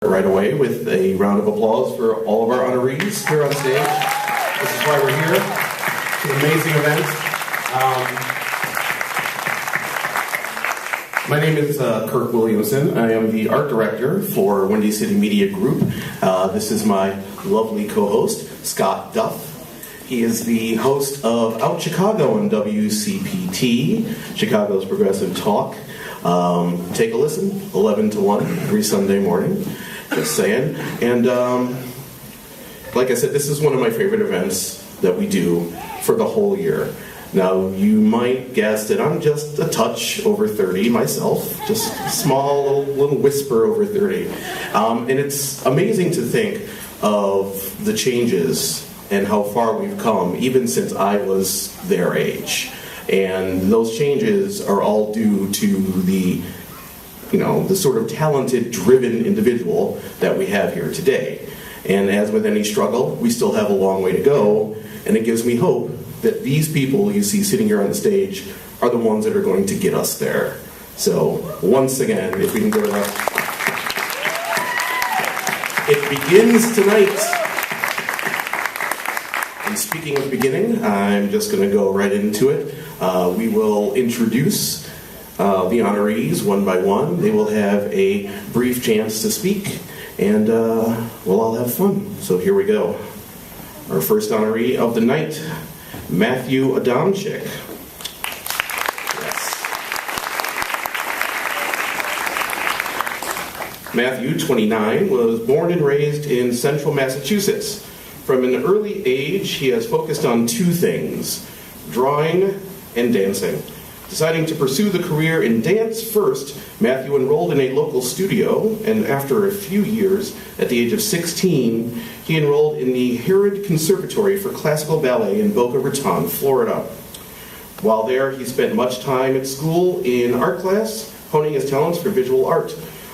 Right away with a round of applause for all of our honorees here on stage. This is why we're here. It's an amazing event. My name is Kirk Williamson. I am the art director for Windy City Media Group. This is my lovely co-host, Scott Duff. He is the host of Out Chicago on WCPT, Chicago's Progressive Talk. Take a listen, 11 to 1, every Sunday morning. Just saying. And like I said, this is one of my favorite events that we do for the whole year. Now, you might guess that I'm just a touch over 30 myself, just a small little whisper over 30. And it's amazing to think of the changes and how far we've come, even since I was their age. And those changes are all due to the sort of talented, driven individual that we have here today. And as with any struggle, we still have a long way to go, and it gives me hope that these people you see sitting here on the stage are the ones that are going to get us there. So, once again, if we can give it up. It begins tonight. And speaking of beginning, I'm just going to go right into it. We will introduce the honorees one by one. They will have a brief chance to speak, and we'll all have fun. So here we go. Our first honoree of the night, Matthew Adamczyk. Yes. Matthew, 29, was born and raised in central Massachusetts. From an early age, he has focused on two things: drawing and dancing. Deciding to pursue the career in dance first, Matthew enrolled in a local studio, and after a few years, at the age of 16, he enrolled in the Herod Conservatory for Classical Ballet in Boca Raton, Florida. While there, he spent much time at school in art class, honing his talents for visual art.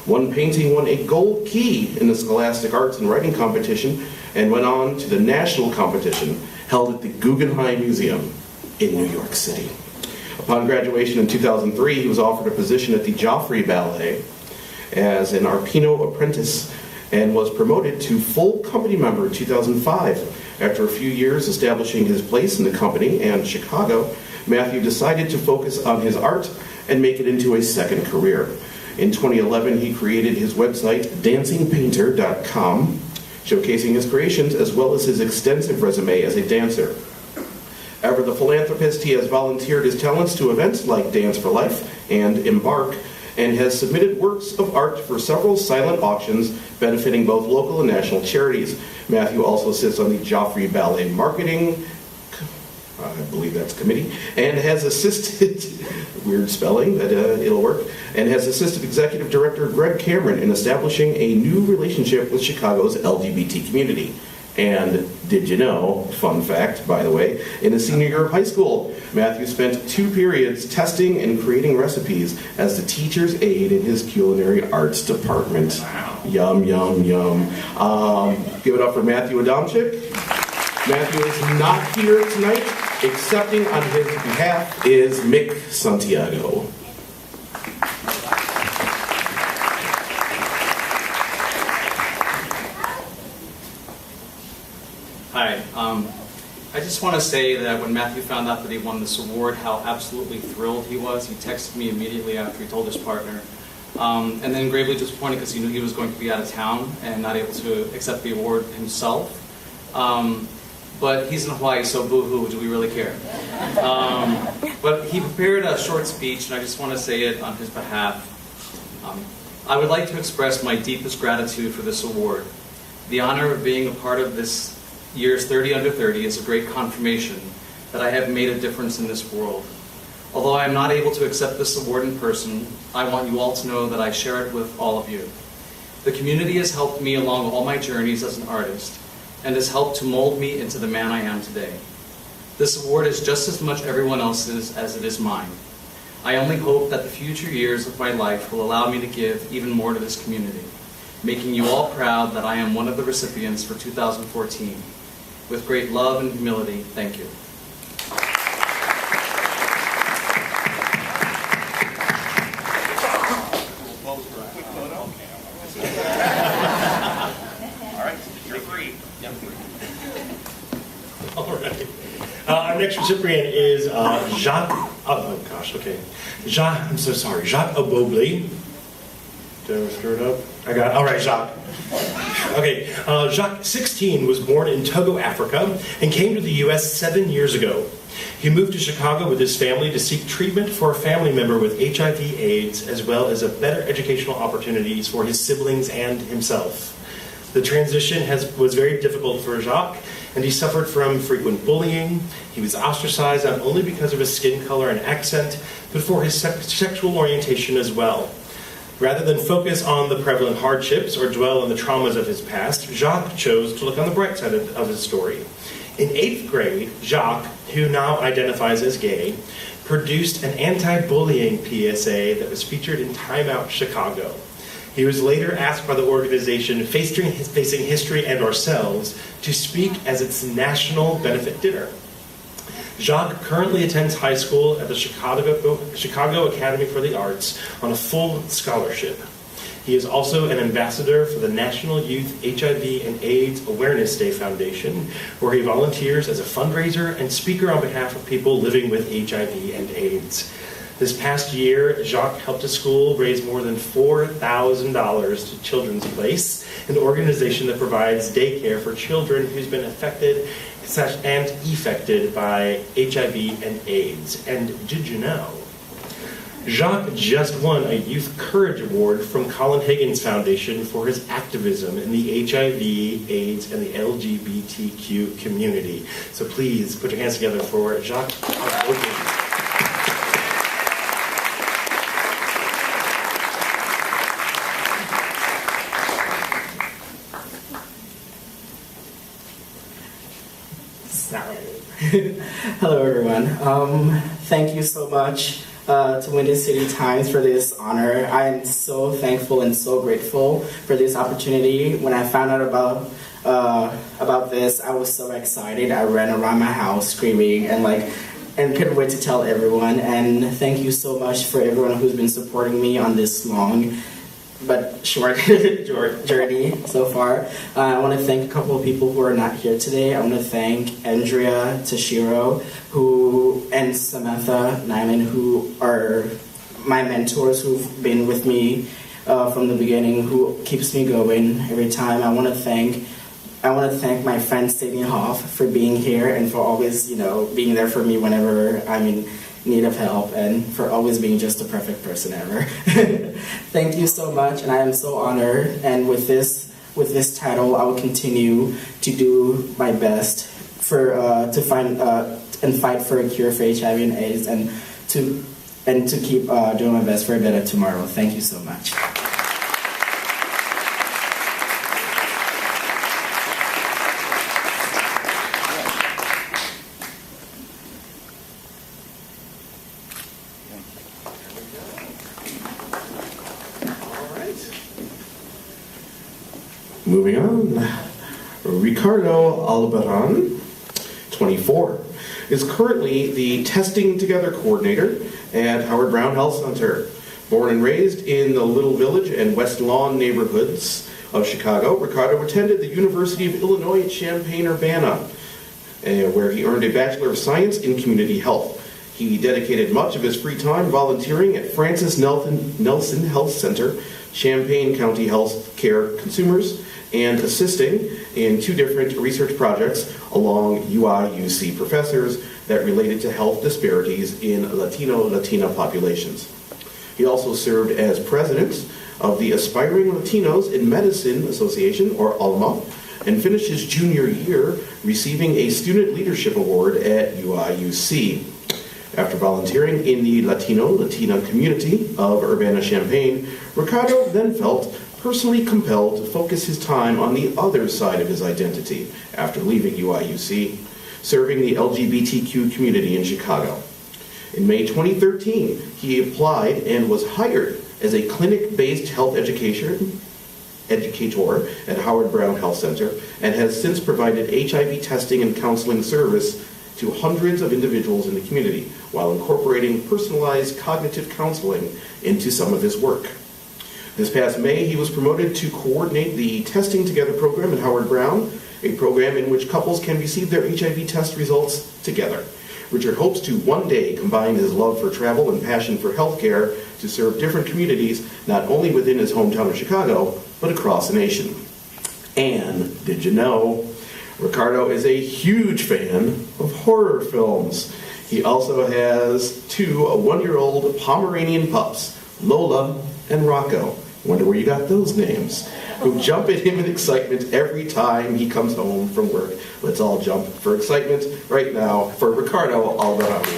One painting won a gold key in the Scholastic Arts and Writing competition, and went on to the national competition held at the Guggenheim Museum in New York City. Upon graduation in 2003, he was offered a position at the Joffrey Ballet as an Arpino apprentice and was promoted to full company member in 2005. After a few years establishing his place in the company and Chicago, Matthew decided to focus on his art and make it into a second career. In 2011, he created his website, dancingpainter.com, showcasing his creations as well as his extensive resume as a dancer. Ever the philanthropist, he has volunteered his talents to events like Dance for Life and Embark, and has submitted works of art for several silent auctions benefiting both local and national charities. Matthew also sits on the Joffrey Ballet Marketing, I believe that's committee, and has assisted, weird spelling, but it'll work, and has assisted Executive Director Greg Cameron in establishing a new relationship with Chicago's LGBT community. And did you know, fun fact, by the way, in his senior year of high school, Matthew spent 2 periods testing and creating recipes as the teacher's aide in his culinary arts department. Wow. Yum, yum, yum. Give it up for Matthew Adamczyk. Matthew is not here tonight. Accepting on his behalf is Mick Santiago. Hi. I just want to say that when Matthew found out that he won this award, how absolutely thrilled he was. He texted me immediately after he told his partner. And then gravely disappointed because he knew he was going to be out of town and not able to accept the award himself. But he's in Hawaii, so boo-hoo, do we really care? But he prepared a short speech, and I just want to say it on his behalf. I would like to express my deepest gratitude for this award. The honor of being a part of this year's 30 Under 30 is a great confirmation that I have made a difference in this world. Although I am not able to accept this award in person, I want you all to know that I share it with all of you. The community has helped me along all my journeys as an artist, and has helped to mold me into the man I am today. This award is just as much everyone else's as it is mine. I only hope that the future years of my life will allow me to give even more to this community, making you all proud that I am one of the recipients for 2014. With great love and humility, thank you. next recipient is Jacques, oh gosh, okay. I'm so sorry, Jacques Obobli. Did I screw it up? I got it. All right, Jacques. Okay, Jacques, 16, was born in Togo, Africa, and came to the U.S. 7 years ago. He moved to Chicago with his family to seek treatment for a family member with HIV/AIDS, as well as a better educational opportunities for his siblings and himself. The transition was very difficult for Jacques, and he suffered from frequent bullying. He was ostracized not only because of his skin color and accent, but for his sexual orientation as well. Rather than focus on the prevalent hardships or dwell on the traumas of his past, Jacques chose to look on the bright side of his story. In 8th grade, Jacques, who now identifies as gay, produced an anti-bullying PSA that was featured in Time Out Chicago. He was later asked by the organization Facing History and Ourselves to speak as its national benefit dinner. Jacques currently attends high school at the Chicago Academy for the Arts on a full scholarship. He is also an ambassador for the National Youth HIV and AIDS Awareness Day Foundation, where he volunteers as a fundraiser and speaker on behalf of people living with HIV and AIDS. This past year, Jacques helped a school raise more than $4,000 to Children's Place, an organization that provides daycare for children who's been affected and effected by HIV and AIDS. And did you know? Jacques just won a Youth Courage Award from Colin Higgins Foundation for his activism in the HIV, AIDS, and the LGBTQ community. So please put your hands together for Jacques. Hello, everyone. Thank you so much to Windy City Times for this honor. I am so thankful and so grateful for this opportunity. When I found out about this, I was so excited. I ran around my house screaming and couldn't wait to tell everyone. And thank you so much for everyone who's been supporting me on this long but short journey so far. I want to thank a couple of people who are not here today. I want to thank Andrea Tashiro and Samantha Nyman, who are my mentors who've been with me from the beginning, who keeps me going every time. I want to thank my friend Sydney Hoff for being here and for always, being there for me whenever I'm in need of help, and for always being just the perfect person ever. Thank you so much, and I am so honored. And with this title, I will continue to do my best to find and fight for a cure for HIV and AIDS, and to keep doing my best for a better tomorrow. Thank you so much. Moving on, Ricardo Albaran, 24, is currently the Testing Together Coordinator at Howard Brown Health Center. Born and raised in the Little Village and West Lawn neighborhoods of Chicago, Ricardo attended the University of Illinois at Champaign-Urbana, where he earned a Bachelor of Science in Community Health. He dedicated much of his free time volunteering at Francis Nelson Health Center, Champaign County Health Care Consumers, and assisting in 2 different research projects along UIUC professors that related to health disparities in Latina populations. He also served as president of the Aspiring Latinos in Medicine Association, or ALMA, and finished his junior year receiving a Student Leadership Award at UIUC. After volunteering in the Latina community of Urbana-Champaign, Ricardo then felt personally compelled to focus his time on the other side of his identity after leaving UIUC, serving the LGBTQ community in Chicago. In May 2013, he applied and was hired as a clinic-based health educator at Howard Brown Health Center, and has since provided HIV testing and counseling service to hundreds of individuals in the community, while incorporating personalized cognitive counseling into some of his work. This past May, he was promoted to coordinate the Testing Together program at Howard Brown, a program in which couples can receive their HIV test results together. Richard hopes to one day combine his love for travel and passion for healthcare to serve different communities, not only within his hometown of Chicago, but across the nation. And did you know, Ricardo is a huge fan of horror films. He also has two 1-year-old Pomeranian pups, Lola and Rocco. Wonder where you got those names. Who jump at him in excitement every time he comes home from work. Let's all jump for excitement right now for Ricardo Alvarado.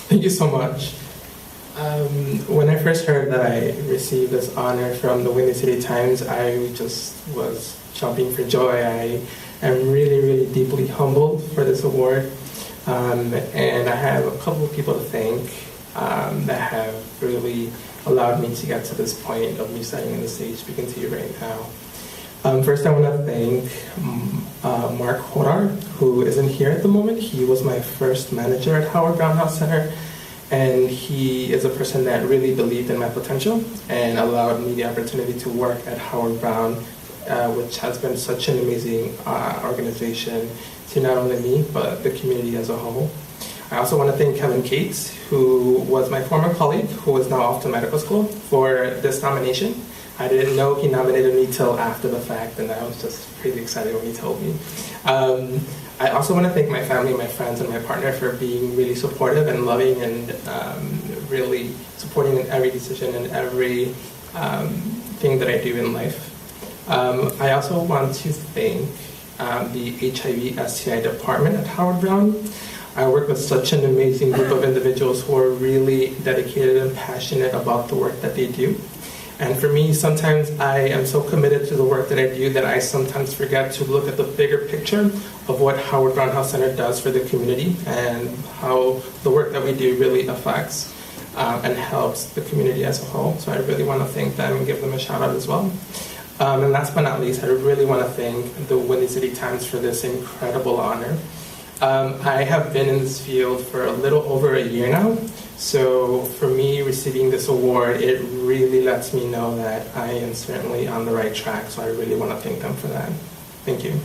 Thank you so much. When I first heard that I received this honor from the Windy City Times, I just was jumping for joy. I am really, really deeply humbled for this award. And I have a couple of people to thank that have really allowed me to get to this point of me standing on the stage speaking to you right now. First, I want to thank Mark Hodar, who isn't here at the moment. He was my first manager at Howard Brown Health Center, and he is a person that really believed in my potential and allowed me the opportunity to work at Howard Brown, which has been such an amazing organization to not only me, but the community as a whole. I also want to thank Kevin Cates, who was my former colleague, who is now off to medical school, for this nomination. I didn't know he nominated me till after the fact, and I was just pretty excited when he told me. I also want to thank my family, my friends, and my partner for being really supportive and loving and really supporting in every decision and every thing that I do in life. I also want to thank the HIV/STI department at Howard Brown. I work with such an amazing group of individuals who are really dedicated and passionate about the work that they do. And for me, sometimes I am so committed to the work that I do that I sometimes forget to look at the bigger picture of what Howard Brown Health Center does for the community and how the work that we do really affects and helps the community as a whole. So I really want to thank them and give them a shout out as well. And last but not least, I really want to thank the Windy City Times for this incredible honor. I have been in this field for a little over a year now, so for me receiving this award, it really lets me know that I am certainly on the right track, so I really want to thank them for that. Thank you.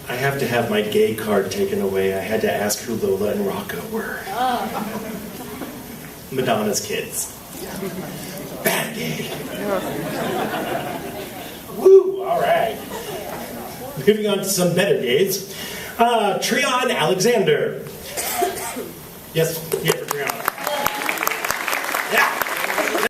I have to have my gay card taken away. I had to ask who Lola and Rocco were. Madonna's kids. Bad day. Woo, all right. Moving on to some better days. Treon Alexander. Yes, yeah, for Treon.